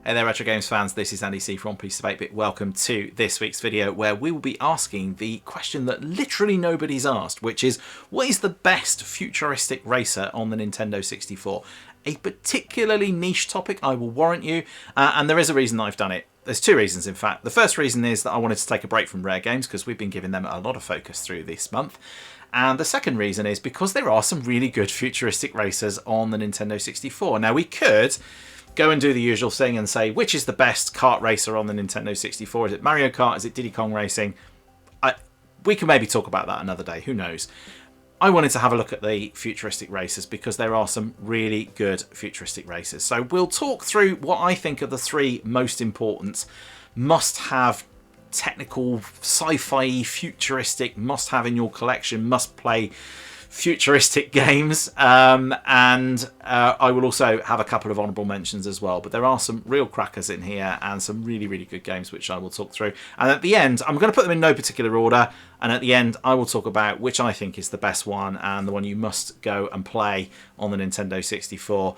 Hey there Retro Games fans, this is Andy C from Piece of 8-Bit. Welcome to this week's video where we will be asking the question that literally nobody's asked, which is, what is the best futuristic racer on the Nintendo 64? A particularly niche topic, I will warrant you, and there is a reason I've done it. There's two reasons, in fact. The first reason is that I wanted to take a break from Rare Games because we've been giving them a lot of focus through this month. And the second reason is because there are some really good futuristic racers on the Nintendo 64. Now, we could go and do the usual thing and say, which is the best kart racer on the Nintendo 64? Is it Mario Kart? Is it Diddy Kong Racing? We can maybe talk about that another day. Who knows? I wanted to have a look at the futuristic racers because there are some really good futuristic racers. So we'll talk through what I think are the three most important must-have technical, sci-fi, futuristic, must-have in your collection, must-play futuristic games, and I will also have a couple of honourable mentions as well, but there are some real crackers in here and some really good games which I will talk through, and at the end I'm going to put them in no particular order, and at the end I will talk about which I think is the best one and the one you must go and play on the Nintendo 64.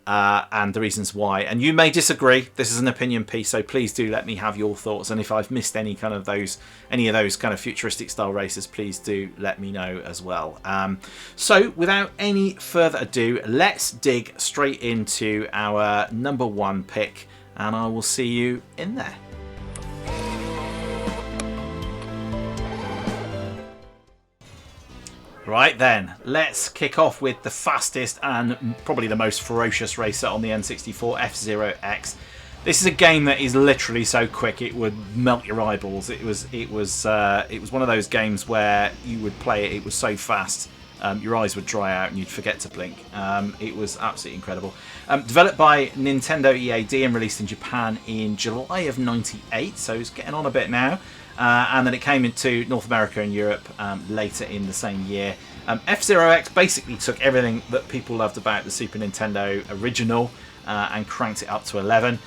And the reasons why. And you may disagree. This is an opinion piece, so please do let me have your thoughts. And if I've missed any of those kind of futuristic style races, please do let me know as well. So without any further ado, let's dig straight into our number one pick, and I will see you in there. Right then, let's kick off with the fastest and probably the most ferocious racer on the N64, F-Zero X. This is a game that is literally so quick it would melt your eyeballs. It was one of those games where you would play it. It was so fast, your eyes would dry out and you'd forget to blink. It was absolutely incredible. Developed by Nintendo EAD and released in Japan in July of '98, so it's getting on a bit now. And then it came into North America and Europe later in the same year. F-Zero X basically took everything that people loved about the Super Nintendo original and cranked it up to 11.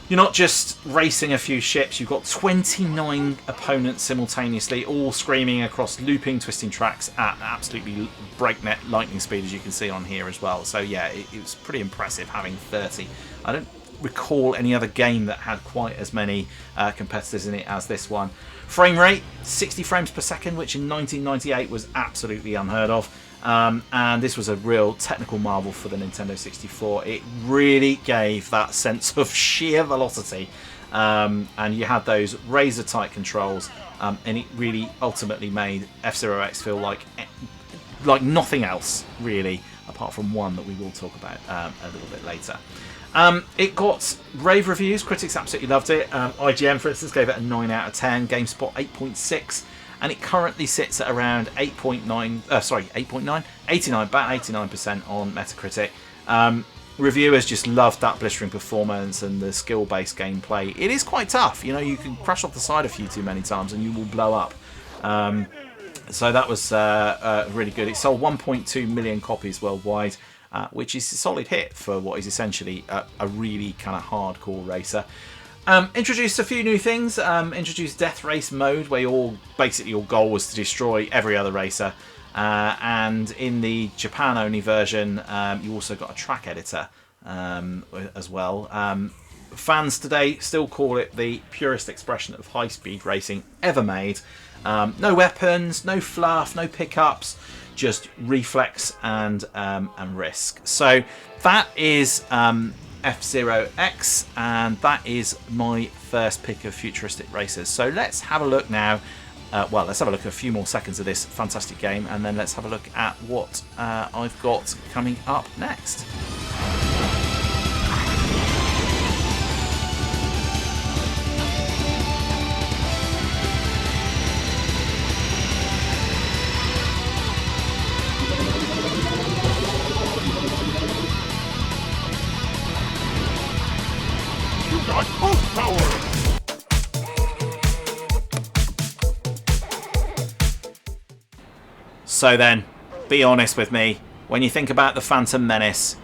You're not just racing a few ships, you've got 29 opponents simultaneously, all screaming across looping, twisting tracks at absolutely breakneck lightning speed, as you can see on here as well. So yeah, it was pretty impressive having 30. I don't recall any other game that had quite as many competitors in it as this one. Frame rate 60 frames per second, which in 1998 was absolutely unheard of, and this was a real technical marvel for the Nintendo 64. It really gave that sense of sheer velocity, and you had those razor tight controls, and it really ultimately made F-Zero X feel like nothing else really, apart from one that we will talk about a little bit later. It got rave reviews. Critics absolutely loved it. IGN, for instance, gave it a 9 out of 10. GameSpot 8.6, and it currently sits at around 8.9. Sorry, 8.9, 89, about 89% on Metacritic. Reviewers just loved that blistering performance and the skill-based gameplay. It is quite tough. You know, you can crash off the side a few too many times and you will blow up. So that was really good. It sold 1.2 million copies worldwide. Which is a solid hit for what is essentially a really kind of hardcore racer. Introduced a few new things. Introduced Death Race mode, where basically your goal was to destroy every other racer. And in the Japan-only version, you also got a track editor as well. Fans today still call it the purest expression of high-speed racing ever made. No weapons, no fluff, no pickups. Just reflex and risk. So that is F-Zero X, and that is my first pick of futuristic racers. So let's have a look now. Let's have a look at a few more seconds of this fantastic game, and then let's have a look at what I've got coming up next. So then, be honest with me, when you think about the Phantom Menace,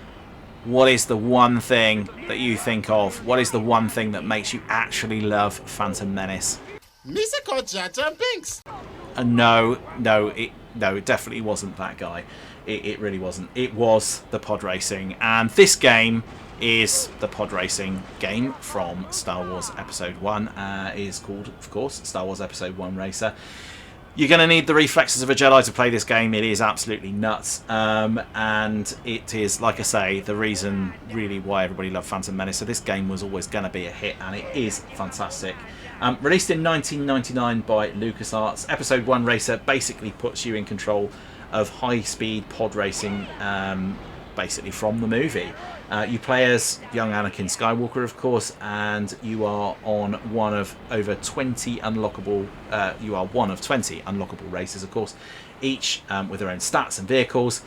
what is the one thing that you think of? What is the one thing that makes you actually love Phantom Menace? Misako Janta Binks! No, it definitely wasn't that guy. It really wasn't. It was the pod racing, and this game is the pod racing game from Star Wars Episode 1. Is called, of course, Star Wars Episode 1 Racer. You're going to need the reflexes of a Jedi to play this game. It is absolutely nuts. And it is, like I say, the reason really why everybody loved Phantom Menace. So this game was always going to be a hit, and it is fantastic. Released in 1999 by LucasArts, Episode 1 Racer basically puts you in control of high-speed pod racing, basically from the movie. You play as young Anakin Skywalker, of course, and you are on one of over 20 unlockable. You are one of 20 unlockable races, of course, each with their own stats and vehicles.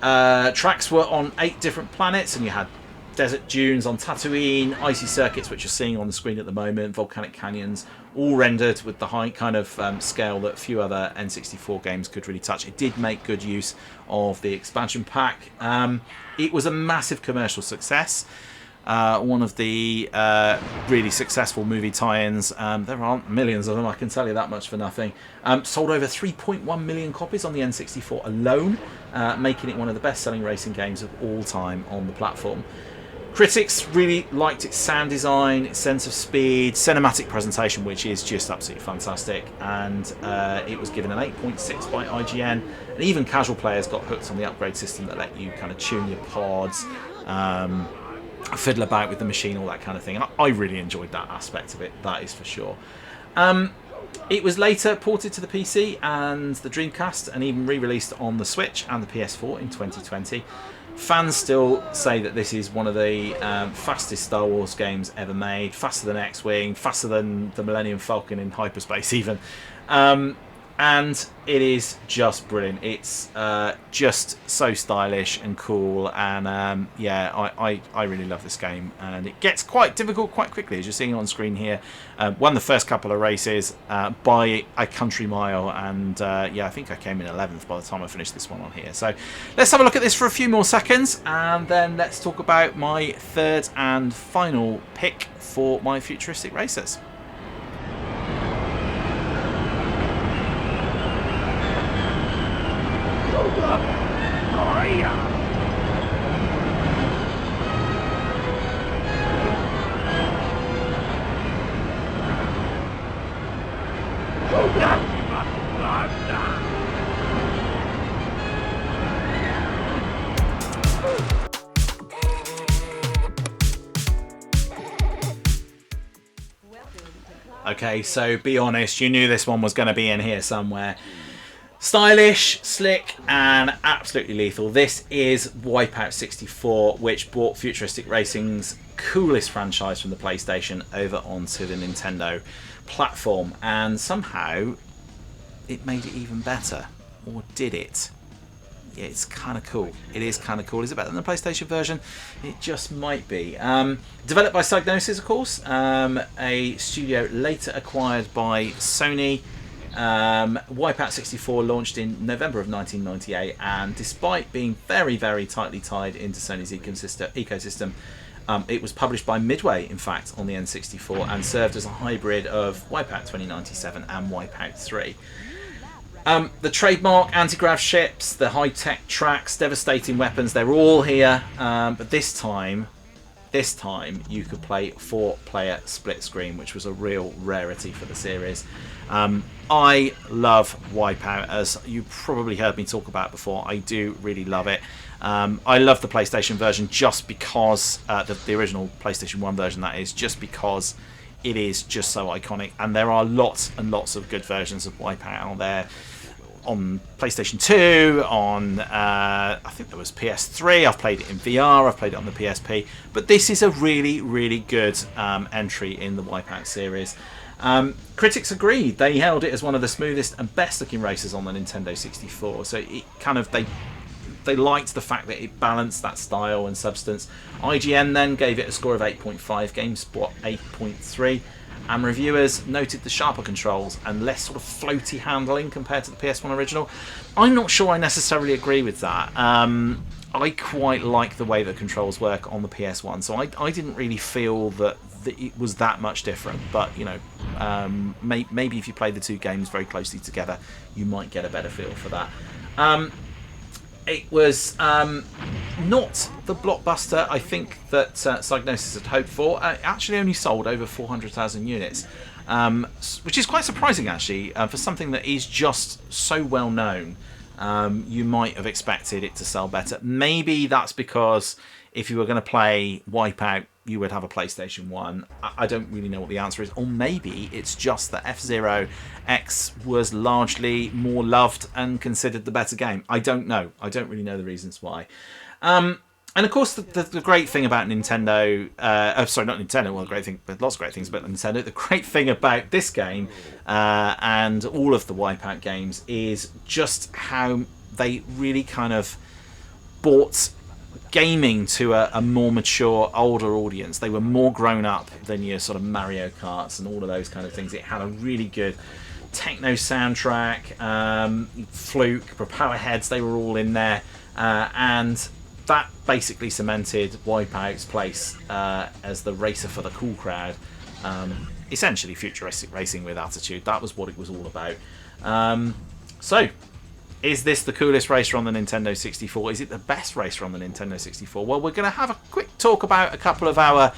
Tracks were on 8 different planets, and you had desert dunes on Tatooine, icy circuits, which you're seeing on the screen at the moment, volcanic canyons, all rendered with the high kind of scale that few other N64 games could really touch. It did make good use of the expansion pack. It was a massive commercial success. One of the really successful movie tie-ins. There aren't millions of them, I can tell you that much for nothing. Sold over 3.1 million copies on the N64 alone, making it one of the best-selling racing games of all time on the platform. Critics really liked its sound design, its sense of speed, cinematic presentation, which is just absolutely fantastic, and it was given an 8.6 by IGN, and even casual players got hooked on the upgrade system that let you kind of tune your pods, fiddle about with the machine, all that kind of thing, and I really enjoyed that aspect of it, that is for sure. It was later ported to the PC and the Dreamcast, and even re-released on the Switch and the PS4 in 2020. Fans still say that this is one of the fastest Star Wars games ever made, faster than X-Wing, faster than the Millennium Falcon in hyperspace even. And it is just brilliant. It's just so stylish and cool, and yeah, I really love this game, and it gets quite difficult quite quickly, as you're seeing on screen here. Won the first couple of races by a country mile, and yeah, I think I came in 11th by the time I finished this one on here. So let's have a look at this for a few more seconds, and then let's talk about my third and final pick for my futuristic racers. Okay, so be honest, you knew this one was going to be in here somewhere. Stylish, slick, and absolutely lethal. This is WipEout 64, which brought Futuristic Racing's coolest franchise from the PlayStation over onto the Nintendo platform, and somehow it made it even better. Or did it? Yeah, it's kind of cool. It is kind of cool. Is it better than the PlayStation version? It just might be. Developed by Psygnosis, of course, a studio later acquired by Sony. WipEout 64 launched in November of 1998, and despite being very, very tightly tied into Sony's ecosystem, it was published by Midway, in fact, on the N64, and served as a hybrid of WipEout 2097 and WipEout 3. The trademark anti-grav ships, the high-tech tracks, devastating weapons, they're all here, but this time you could play 4-player split screen, which was a real rarity for the series. I love WipEout, as you probably heard me talk about before. I do really love it. I love the PlayStation version just because, the original PlayStation 1 version that is, just because it is just so iconic, and there are lots and lots of good versions of WipEout out there. On PlayStation 2, on I think there was PS3, I've played it in VR, I've played it on the PSP, but this is a really, really good entry in the WipEout series. Critics agreed. They hailed it as one of the smoothest and best looking races on the Nintendo 64, so it kind of, they liked the fact that it balanced that style and substance. IGN then gave it a score of 8.5, GameSpot 8.3. And reviewers noted the sharper controls and less sort of floaty handling compared to the PS1 original. I'm not sure I necessarily agree with that. I quite like the way the controls work on the PS1, so I didn't really feel that it was that much different. But, you know, maybe if you play the two games very closely together, you might get a better feel for that. It was not the blockbuster I think that Psygnosis had hoped for. It actually only sold over 400,000 units, which is quite surprising actually for something that is just so well known. You might have expected it to sell better. Maybe that's because if you were going to play WipEout, you would have a PlayStation 1. I don't really know what the answer is. Or maybe it's just that F-Zero X was largely more loved and considered the better game. I don't know. I don't really know the reasons why. And of course, the great thing about Nintendo... sorry, not Nintendo. Well, the great thing, but lots of great things about Nintendo. The great thing about this game and all of the WipEout games is just how they really kind of brought gaming to a more mature, older audience. They were more grown up than your sort of Mario Karts and all of those kind of things. It had a really good techno soundtrack, Fluke, Propeller Heads, they were all in there, and that basically cemented WipEout's place as the racer for the cool crowd. Essentially futuristic racing with attitude. That was what it was all about. So is this the coolest racer on the Nintendo 64? Is it the best racer on the Nintendo 64? Well, we're going to have a quick talk about a couple of our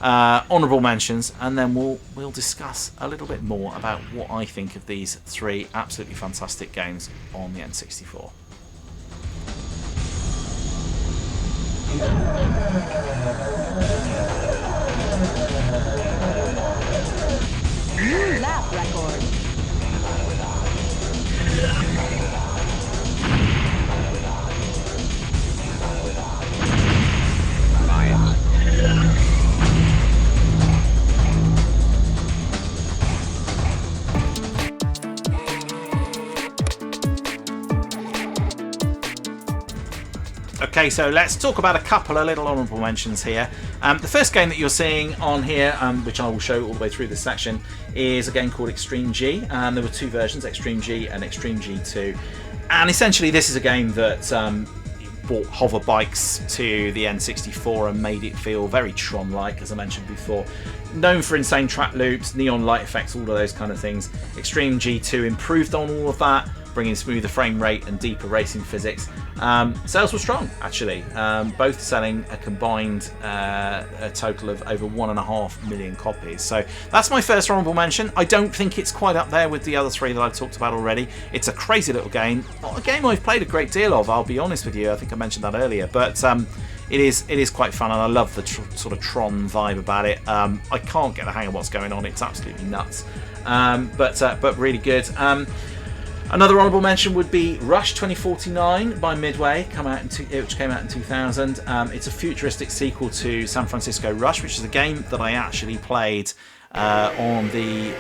honourable mentions, and then we'll discuss a little bit more about what I think of these three absolutely fantastic games on the N64. New lap record. Okay, so let's talk about a couple of little honourable mentions here. The first game that you're seeing on here, which I will show all the way through this section, is a game called Extreme G. There were two versions, Extreme G and Extreme G2. And essentially this is a game that brought hover bikes to the N64 and made it feel very Tron-like, as I mentioned before. Known for insane track loops, neon light effects, all of those kind of things. Extreme G2 improved on all of that, bringing smoother frame rate and deeper racing physics. Sales were strong, actually, both selling a combined a total of over 1.5 million copies. So that's my first honourable mention. I don't think it's quite up there with the other three that I've talked about already. It's a crazy little game. Not a game I've played a great deal of, I'll be honest with you. I think I mentioned that earlier, but it is quite fun, and I love the sort of Tron vibe about it. I can't get the hang of what's going on. It's absolutely nuts, but really good. Another honourable mention would be Rush 2049 by Midway, which came out in 2000. It's a futuristic sequel to San Francisco Rush, which is a game that I actually played on the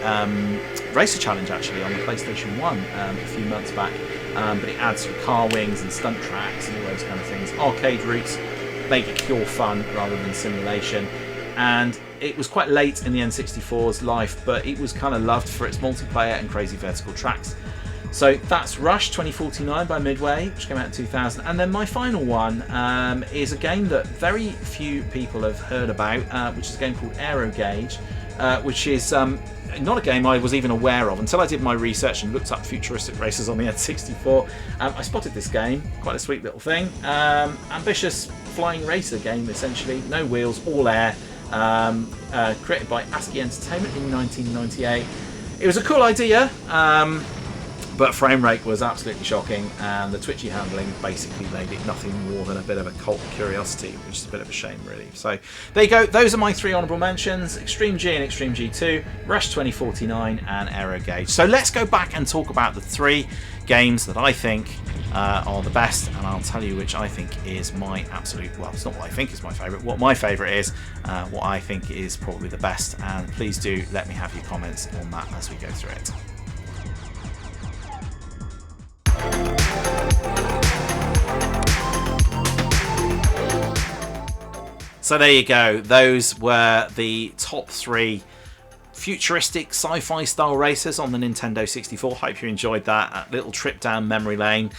Racer Challenge, actually, on the PlayStation 1 a few months back. But it adds sort of car wings and stunt tracks and all those kind of things. Arcade routes, make it pure fun rather than simulation. And it was quite late in the N64's life, but it was kind of loved for its multiplayer and crazy vertical tracks. So that's Rush 2049 by Midway, which came out in 2000. And then my final one is a game that very few people have heard about, which is a game called Aero Gauge, which is not a game I was even aware of until I did my research and looked up futuristic races on the N64. I spotted this game, quite a sweet little thing. Ambitious flying racer game, essentially. No wheels, all air. Created by ASCII Entertainment in 1998. It was a cool idea. But frame rate was absolutely shocking, and the twitchy handling basically made it nothing more than a bit of a cult curiosity, which is a bit of a shame, really. So there you go. Those are my three honourable mentions: Extreme G and Extreme G2, Rush 2049, and Aero Gauge. So let's go back and talk about the three games that I think are the best, and I'll tell you which I think is my absolute, well, it's not what I think is my favourite, what my favourite is, what I think is probably the best, and please do let me have your comments on that as we go through it. So there you go. Those were the top three futuristic sci-fi style racers on the Nintendo 64. Hope you enjoyed that little trip down memory lane.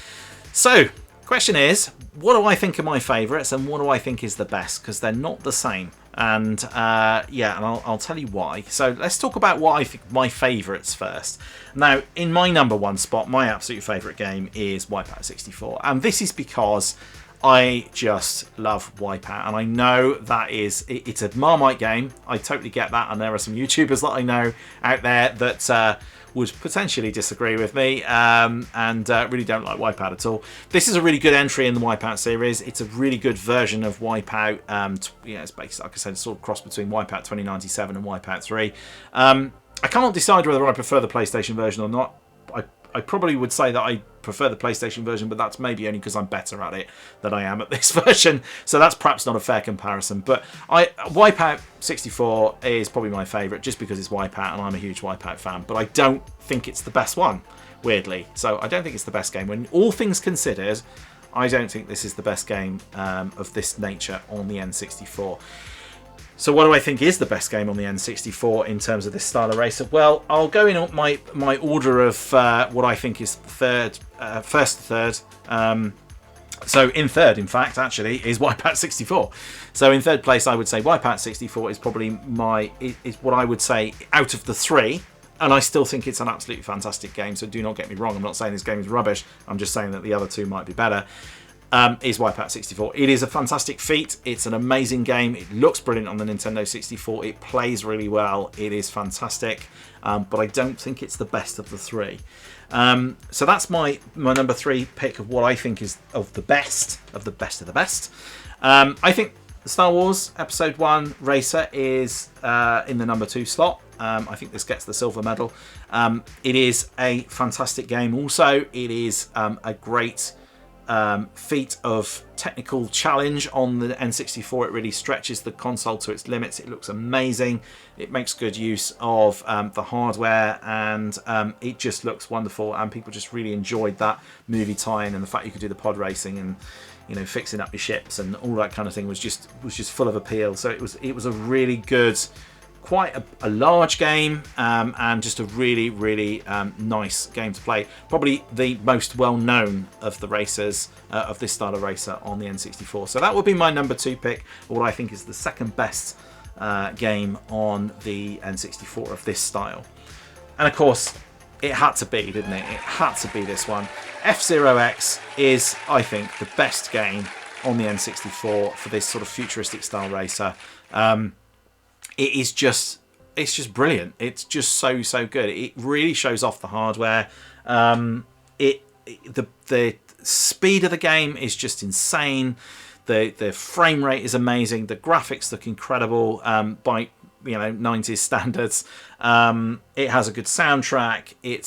So, question is, what do I think are my favourites and what do I think is the best? Because they're not the same. And yeah, and I'll tell you why. So let's talk about what I think my favourites first. Now, in my number one spot, my absolute favourite game is WipEout 64, and this is because I just love WipEout, and I know that it's a Marmite game. I totally get that, and there are some YouTubers that I know out there that would potentially disagree with me and really don't like WipEout at all. This is a really good entry in the WipEout series. It's a really good version of WipEout. Yeah, it's basically, like I said, sort of cross between WipEout 2097 and WipEout 3. I can't decide whether I prefer the PlayStation version or not. I probably would say that I prefer the PlayStation version, but that's maybe only because I'm better at it than I am at this version. So that's perhaps not a fair comparison. But WipEout 64 is probably my favourite just because it's WipEout and I'm a huge WipEout fan. But I don't think it's the best one, weirdly. So I don't think it's the best game. When all things considered, I don't think this is the best game of this nature on the N64. So what do I think is the best game on the N64 in terms of this style of racer? Well, I'll go in my order of what I think is first to third. So in third, in fact, actually, is WipEout 64. So in third place, I would say WipEout 64 is probably is what I would say out of the three. And I still think it's an absolutely fantastic game. So do not get me wrong. I'm not saying this game is rubbish. I'm just saying that the other two might be better. Is WipEout 64. It is a fantastic feat. It's an amazing game. It looks brilliant on the Nintendo 64. It plays really well. It is fantastic. But I don't think it's the best of the three. So that's my number three pick of what I think is of the best of the best of the best. I think Star Wars Episode 1 Racer is in the number 2 slot. I think this gets the silver medal. It is a fantastic game also. It is a great feat of technical challenge on the N64. It really stretches the console to its limits. It looks amazing. It makes good use of the hardware, and it just looks wonderful, and people just really enjoyed that movie tie-in, and the fact you could do the pod racing and, you know, fixing up your ships and all that kind of thing was just full of appeal. So it was a really good, quite a large game, and just a really nice game to play. Probably the most well-known of the racers of this style of racer on the N64. So that would be my number 2 pick, or what I think is the second best game on the N64 of this style. And of course, it had to be, didn't it? It had to be this one. F-Zero X is, I think, the best game on the N64 for this sort of futuristic style racer. It's just brilliant. It's just so good. It really shows off the hardware. The speed of the game is just insane. The frame rate is amazing. The graphics look incredible by 90s standards. It has a good soundtrack. It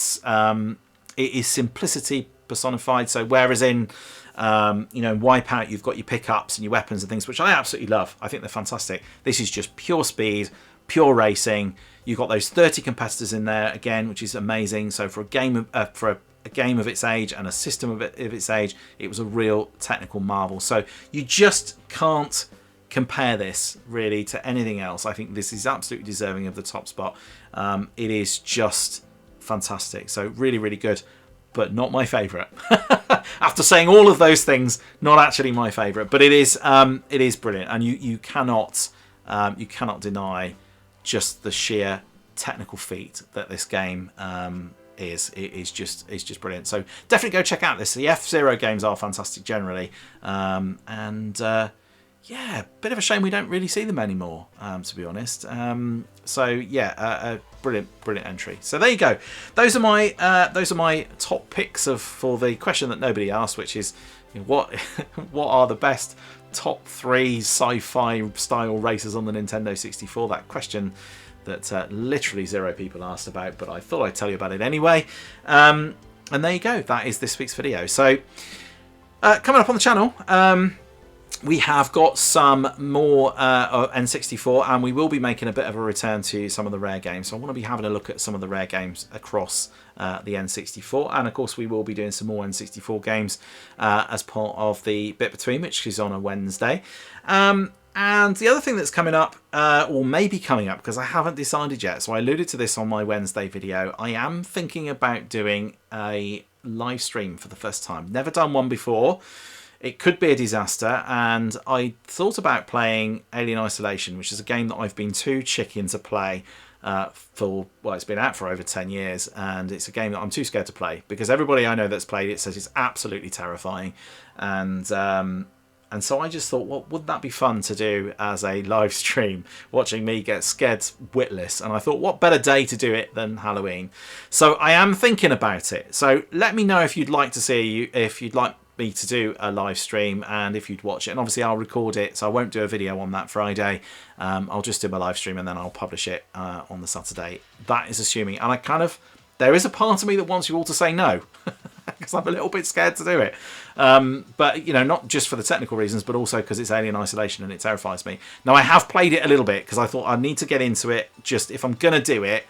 is simplicity personified. So whereas in WipEout, you've got your pickups and your weapons and things, which I absolutely love. I think they're fantastic. This is just pure speed, pure racing. You've got those 30 competitors in there again, which is amazing. So for a game of its age and a system of its age, it was a real technical marvel. So you just can't compare this really to anything else. I think this is absolutely deserving of the top spot. It is just fantastic. So really good, but not my favourite. After saying all of those things, not actually my favourite, but it is brilliant, and you cannot deny just the sheer technical feat that this game is. It's just brilliant. So definitely go check out this. The F-Zero games are fantastic generally, yeah, bit of a shame we don't really see them anymore, to be honest. So yeah, a brilliant entry. So there you go. Those are my top picks for the question that nobody asked, which is, what are the best top 3 sci-fi style racers on the Nintendo 64? That question that literally 0 people asked about, but I thought I'd tell you about it anyway. And there you go. That is this week's video. So coming up on the channel, we have got some more N64, and we will be making a bit of a return to some of the rare games. So I want to be having a look at some of the rare games across the N64, and of course we will be doing some more N64 games as part of the Bit Between, which is on a Wednesday. And the other thing that's coming up, or maybe coming up, because I haven't decided yet, so I alluded to this on my Wednesday video, I am thinking about doing a live stream for the first time. Never done one before. it could be a disaster, and I thought about playing Alien Isolation, which is a game that I've been too chicken to play for, well, it's been out for over 10 years, and it's a game that I'm too scared to play because everybody I know that's played it says it's absolutely terrifying, and so I just thought, well, wouldn't that be fun to do as a live stream, watching me get scared witless? And I thought, what better day to do it than Halloween? So I am thinking about it. So let me know if you'd like to see, if you'd like me to do a live stream, and if you'd watch it. And obviously I'll record it, so I won't do a video on that Friday. I'll just do my live stream and then I'll publish it on the Saturday. That is assuming, and there is a part of me that wants you all to say no. Because I'm a little bit scared to do it. But, you know, not just for the technical reasons, but also because it's Alien Isolation and it terrifies me. Now, I have played it a little bit because I thought I need to get into it. Just if I'm going to do it,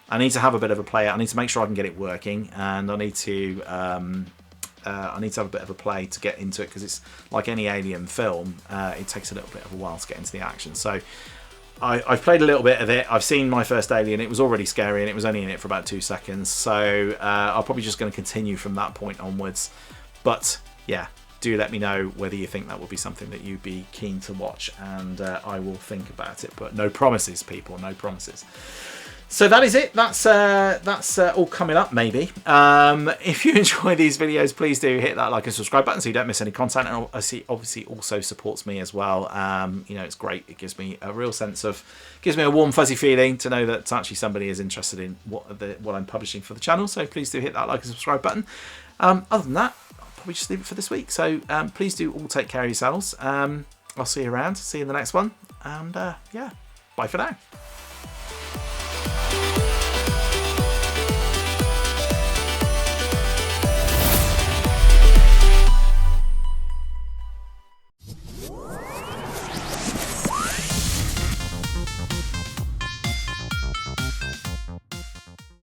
I need to have a bit of a play. I need to make sure I can get it working, and I need to have a bit of a play to get into it, because it's like any Alien film. It takes a little bit of a while to get into the action. So I've played a little bit of it. I've seen my first Alien. It was already scary, and it was only in it for about 2 seconds. So I'm probably just going to continue from that point onwards. But yeah, do let me know whether you think that would be something that you'd be keen to watch, and I will think about it. But no promises, people, no promises. So that is it. That's all coming up, maybe. If you enjoy these videos, please do hit that like and subscribe button so you don't miss any content. And obviously also supports me as well. You know, it's great. It gives me a real sense of, gives me a warm fuzzy feeling to know that actually somebody is interested in what I'm publishing for the channel. So please do hit that like and subscribe button. Other than that, I'll probably just leave it for this week. So please do all take care of yourselves. I'll see you around. See you in the next one. And yeah, bye for now.